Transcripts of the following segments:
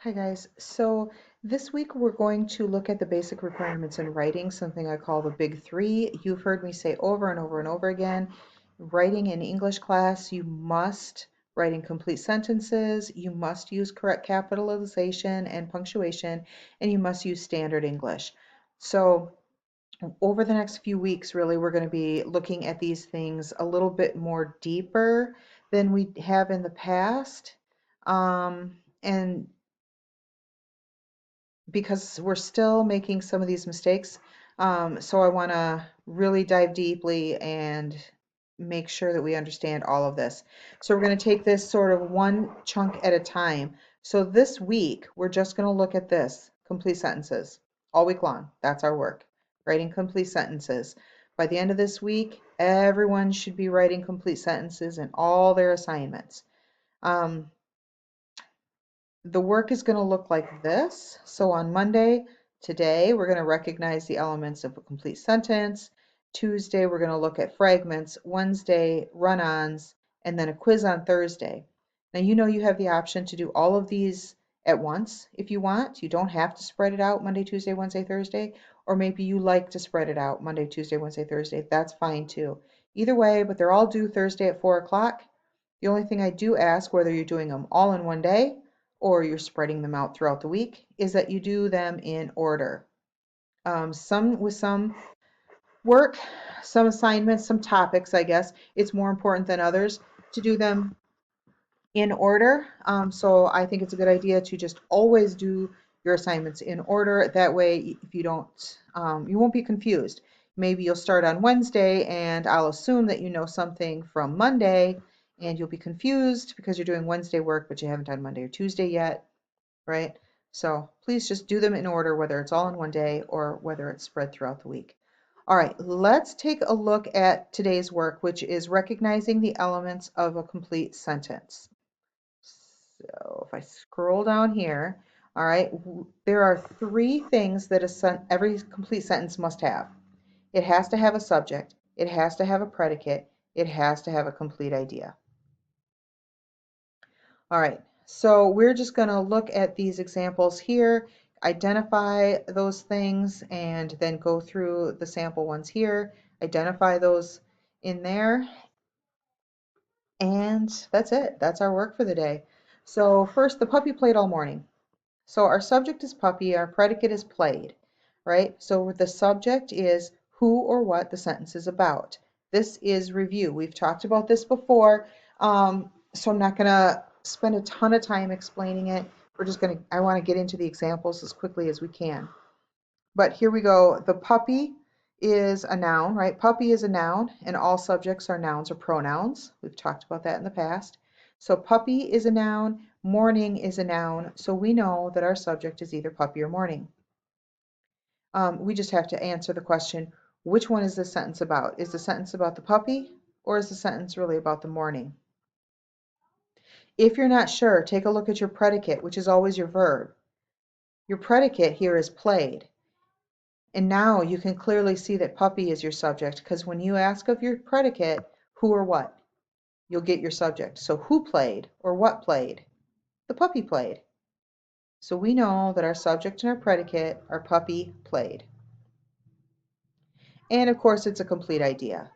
Hi guys. So this week we're going to look at the basic requirements in writing, something I call the big three. You've heard me say over and over and over again, writing in English class, you must write in complete sentences, you must use correct capitalization and punctuation, and you must use standard English. So over the next few weeks, really, we're going to be looking at these things a little bit more deeper than we have in the past. And because we're still making some of these mistakes. So I want to really dive deeply and make sure that we understand all of this. So we're going to take this sort of one chunk at a time. So this week, we're just going to look at this, complete sentences, all week long. That's our work, writing complete sentences. By the end of this week, everyone should be writing complete sentences in all their assignments. Um, the work is going to look like this. So on Monday, today, we're going to recognize the elements of a complete sentence. Tuesday, we're going to look at fragments. Wednesday, run-ons, and then a quiz on Thursday. Now, you know you have the option to do all of these at once if you want. You don't have to spread it out Monday, Tuesday, Wednesday, Thursday, or maybe you like to spread it out Monday, Tuesday, Wednesday, Thursday. That's fine too. Either way, but they're all due Thursday at 4 o'clock. The only thing I do ask, whether you're doing them all in one day or you're spreading them out throughout the week, is that you do them in order. Some work, some assignments, some topics, I guess, it's more important than others to do them in order. So I think it's a good idea to just always do your assignments in order. That way, if you don't, you won't be confused. Maybe you'll start on Wednesday and I'll assume that you know something from Monday and you'll be confused because you're doing Wednesday work, but you haven't done Monday or Tuesday yet, right? So please just do them in order, whether it's all in one day or whether it's spread throughout the week. All right, let's take a look at today's work, which is recognizing the elements of a complete sentence. So if I scroll down here, all right, there are three things that every complete sentence must have. It has to have a subject, it has to have a predicate, it has to have a complete idea. All right, so we're just going to look at these examples here, identify those things, and then go through the sample ones here, identify those in there, and that's it. That's our work for the day. So first, the puppy played all morning. So our subject is puppy, our predicate is played, right? So the subject is who or what the sentence is about. This is review. We've talked about this before, so I'm not going to spend a ton of time explaining it. I want to get into the examples as quickly as we can. But here we go. The puppy is a noun, right? Puppy is a noun, and all subjects are nouns or pronouns. We've talked about that in the past. So puppy is a noun, morning is a noun, so we know that our subject is either puppy or morning. We just have to answer the question, which one is this sentence about? Is the sentence about the puppy, or is the sentence really about the morning? If you're not sure, take a look at your predicate, which is always your verb. Your predicate here is played. And now you can clearly see that puppy is your subject because when you ask of your predicate, who or what, you'll get your subject. So who played or what played? The puppy played. So we know that our subject and our predicate are puppy played. And of course, it's a complete idea.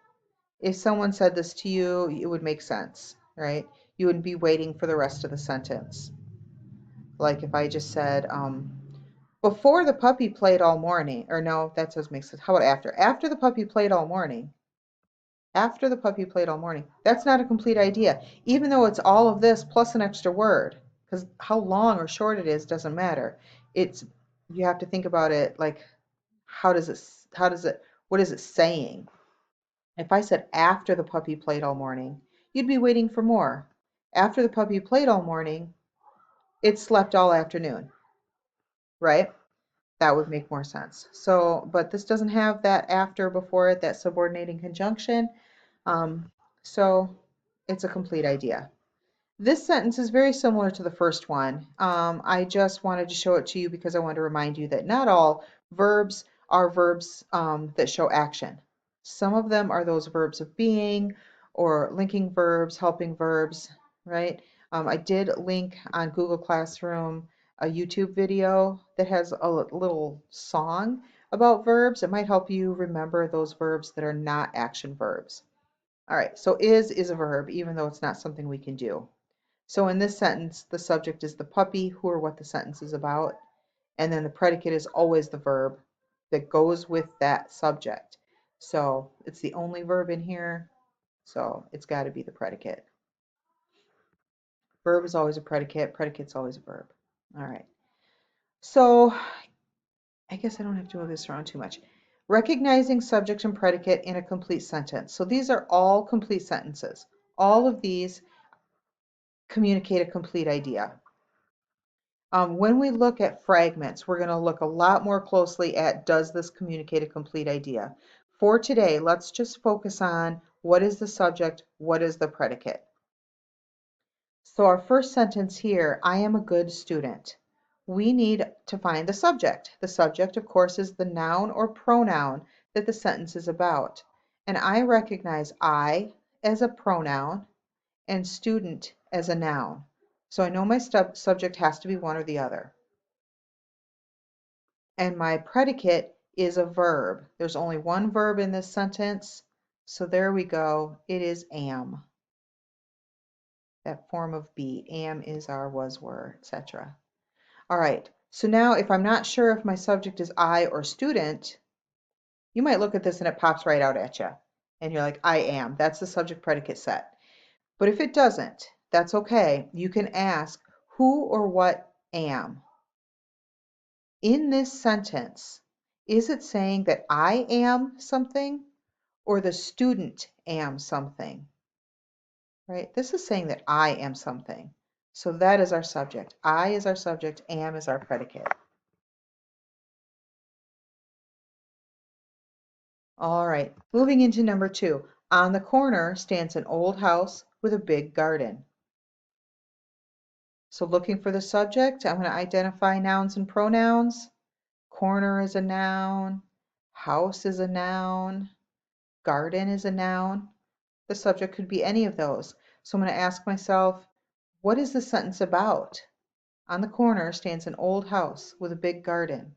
If someone said this to you, it would make sense, right? You wouldn't be waiting for the rest of the sentence. Like if I just said, before the puppy played all morning, or no, that doesn't make sense. How about after? After the puppy played all morning, after the puppy played all morning. That's not a complete idea, even though it's all of this plus an extra word, because how long or short it is doesn't matter. It's you have to think about it like what is it saying? If I said after the puppy played all morning, you'd be waiting for more. After the puppy played all morning, it slept all afternoon, right? That would make more sense. So, but this doesn't have that after before it, that subordinating conjunction. Um, so it's a complete idea. This sentence is very similar to the first one. I just wanted to show it to you because I want to remind you that not all verbs are verbs that show action. Some of them are those verbs of being or linking verbs, helping verbs, right? I did link on Google Classroom a YouTube video that has a little song about verbs. It might help you remember those verbs that are not action verbs. All right, so is a verb, even though it's not something we can do. So in this sentence, the subject is the puppy, who or what the sentence is about, and then the predicate is always the verb that goes with that subject. So it's the only verb in here, so it's got to be the predicate. Verb is always a predicate, predicate's always a verb. All right. So I guess I don't have to move this around too much. Recognizing subject and predicate in a complete sentence. So these are all complete sentences. All of these communicate a complete idea. When we look at fragments, we're going to look a lot more closely at does this communicate a complete idea. For today, let's just focus on what is the subject, what is the predicate. So our first sentence here, I am a good student. We need to find the subject. The subject, of course, is the noun or pronoun that the sentence is about. And I recognize I as a pronoun and student as a noun. So I know my subject has to be one or the other. And my predicate is a verb. There's only one verb in this sentence. So there we go. It is am. That form of be. Am, is, are, was, were, etc. All right. So now if I'm not sure if my subject is I or student, you might look at this and it pops right out at you. And you're like, I am. That's the subject predicate set. But if it doesn't, that's okay. You can ask who or what am. In this sentence, is it saying that I am something or the student am something? Right? This is saying that I am something. So that is our subject. I is our subject, am is our predicate. All right, moving into number 2. On the corner stands an old house with a big garden. So looking for the subject, I'm going to identify nouns and pronouns. Corner is a noun. House is a noun. Garden is a noun. The subject could be any of those. So I'm going to ask myself, what is the sentence about? On the corner stands an old house with a big garden.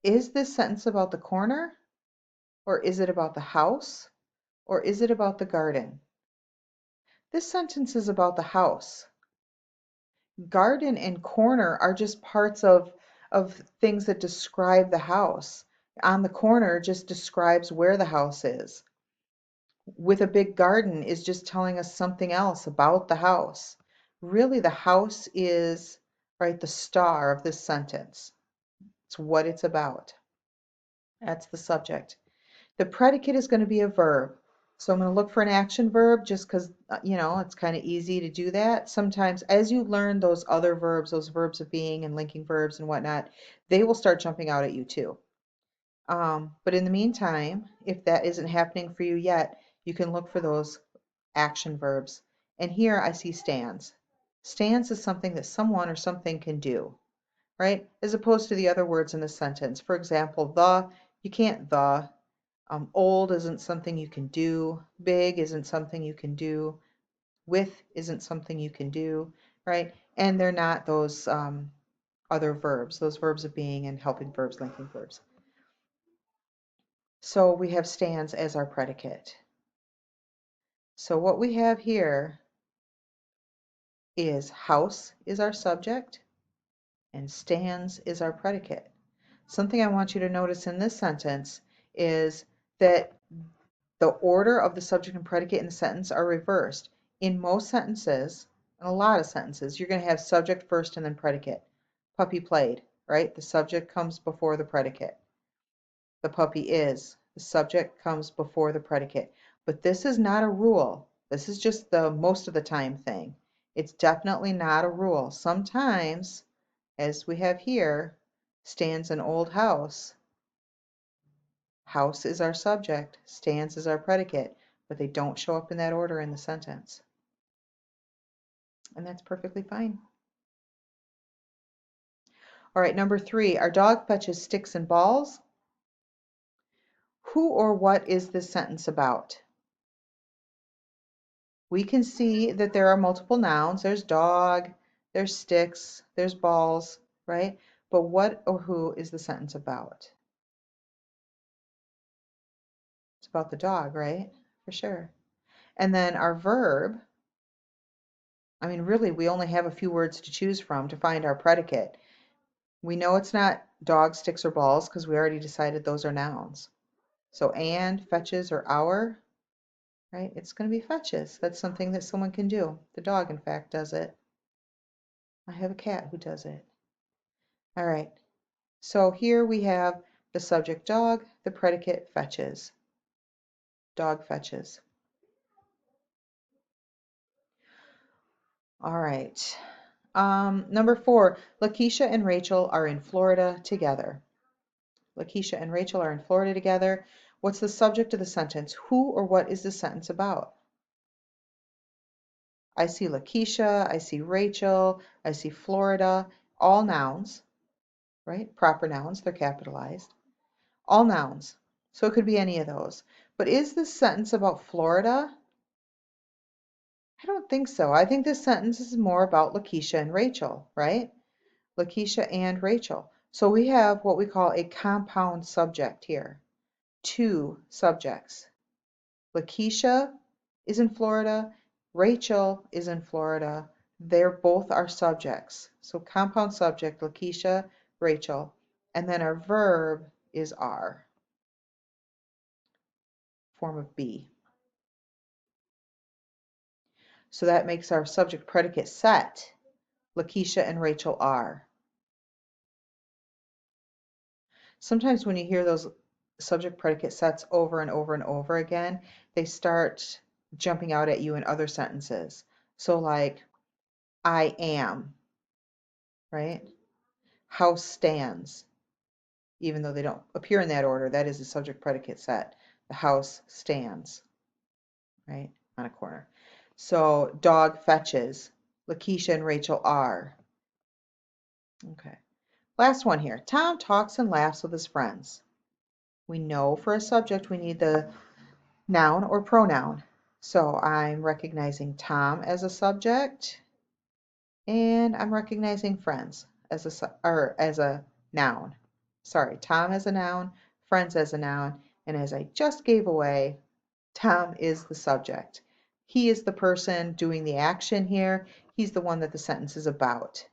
Is this sentence about the corner? Or is it about the house? Or is it about the garden? This sentence is about the house. Garden and corner are just parts of things that describe the house. On the corner just describes where the house is. With a big garden is just telling us something else about the house. Really, the house is, right, the star of this sentence. It's what it's about. That's the subject. The predicate is going to be a verb. So I'm going to look for an action verb just because, it's kind of easy to do that. Sometimes as you learn those other verbs, those verbs of being and linking verbs and whatnot, they will start jumping out at you too. But in the meantime, if that isn't happening for you yet, you can look for those action verbs. And here I see stands. Stands is something that someone or something can do, right? As opposed to the other words in the sentence. For example, you can't the. Old isn't something you can do. Big isn't something you can do. With isn't something you can do, right? And they're not those other verbs, those verbs of being and helping verbs, linking verbs. So we have stands as our predicate. So what we have here is house is our subject and stands is our predicate. Something I want you to notice in this sentence is that the order of the subject and predicate in the sentence are reversed. In most sentences, in a lot of sentences, you're going to have subject first and then predicate. Puppy played, right? The subject comes before the predicate. The puppy is. The subject comes before the predicate. But this is not a rule. This is just the most of the time thing. It's definitely not a rule. Sometimes, as we have here, stands an old house. House is our subject, stands is our predicate, but they don't show up in that order in the sentence. And that's perfectly fine. All right, number 3, our dog fetches sticks and balls. Who or what is this sentence about? We can see that there are multiple nouns. There's dog, there's sticks, there's balls, right? But what or who is the sentence about? It's about the dog, right? For sure. And then our verb, I mean, really, we only have a few words to choose from to find our predicate. We know it's not dog, sticks, or balls because we already decided those are nouns. So and, fetches, or our, right? It's going to be fetches. That's something that someone can do. The dog, in fact, does it. I have a cat who does it. All right. So here we have the subject dog, the predicate fetches. Dog fetches. All right. Number 4, Lakeisha and Rachel are in Florida together. Lakeisha and Rachel are in Florida together. What's the subject of the sentence? Who or what is the sentence about? I see Lakeisha, I see Rachel, I see Florida, all nouns, right? Proper nouns, they're capitalized. All nouns. So it could be any of those. But is this sentence about Florida? I don't think so. I think this sentence is more about Lakeisha and Rachel, right? Lakeisha and Rachel. So we have what we call a compound subject here. Two subjects. Lakeisha is in Florida. Rachel is in Florida. They're both our subjects. So compound subject, Lakeisha, Rachel. And then our verb is are, form of be. So that makes our subject predicate set. Lakeisha and Rachel are. Sometimes when you hear those subject predicate sets over and over and over again, they start jumping out at you in other sentences. So like, I am, right? House stands. Even though they don't appear in that order, that is the subject predicate set. The house stands, right, on a corner. So dog fetches. Lakeisha and Rachel are. Okay. Last one here. Tom talks and laughs with his friends. We know for a subject we need the noun or pronoun. So I'm recognizing Tom as a subject, and I'm recognizing friends as a noun. Sorry, Tom as a noun, friends as a noun, and as I just gave away, Tom is the subject. He is the person doing the action here. He's the one that the sentence is about.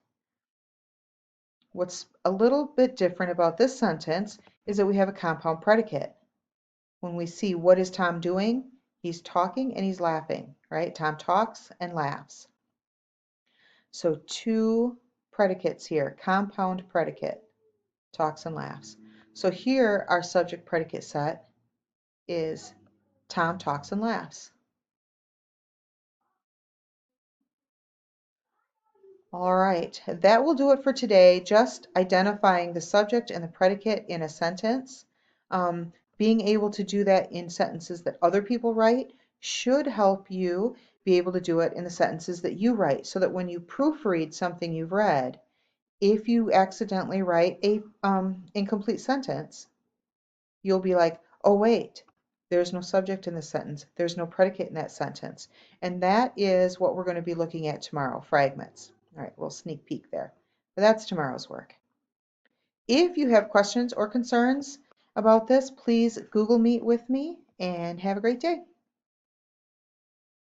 What's a little bit different about this sentence is that we have a compound predicate. When we see what is Tom doing, he's talking and he's laughing, right? Tom talks and laughs. So two predicates here, compound predicate, talks and laughs. So here our subject predicate set is Tom talks and laughs. All right, that will do it for today. Just identifying the subject and the predicate in a sentence. Being able to do that in sentences that other people write should help you be able to do it in the sentences that you write, so that when you proofread something you've read, if you accidentally write a incomplete sentence, you'll be like, oh wait, there's no subject in this sentence. There's no predicate in that sentence. And that is what we're going to be looking at tomorrow, fragments. All right, we'll sneak peek there. But that's tomorrow's work. If you have questions or concerns about this, please Google Meet with me and have a great day.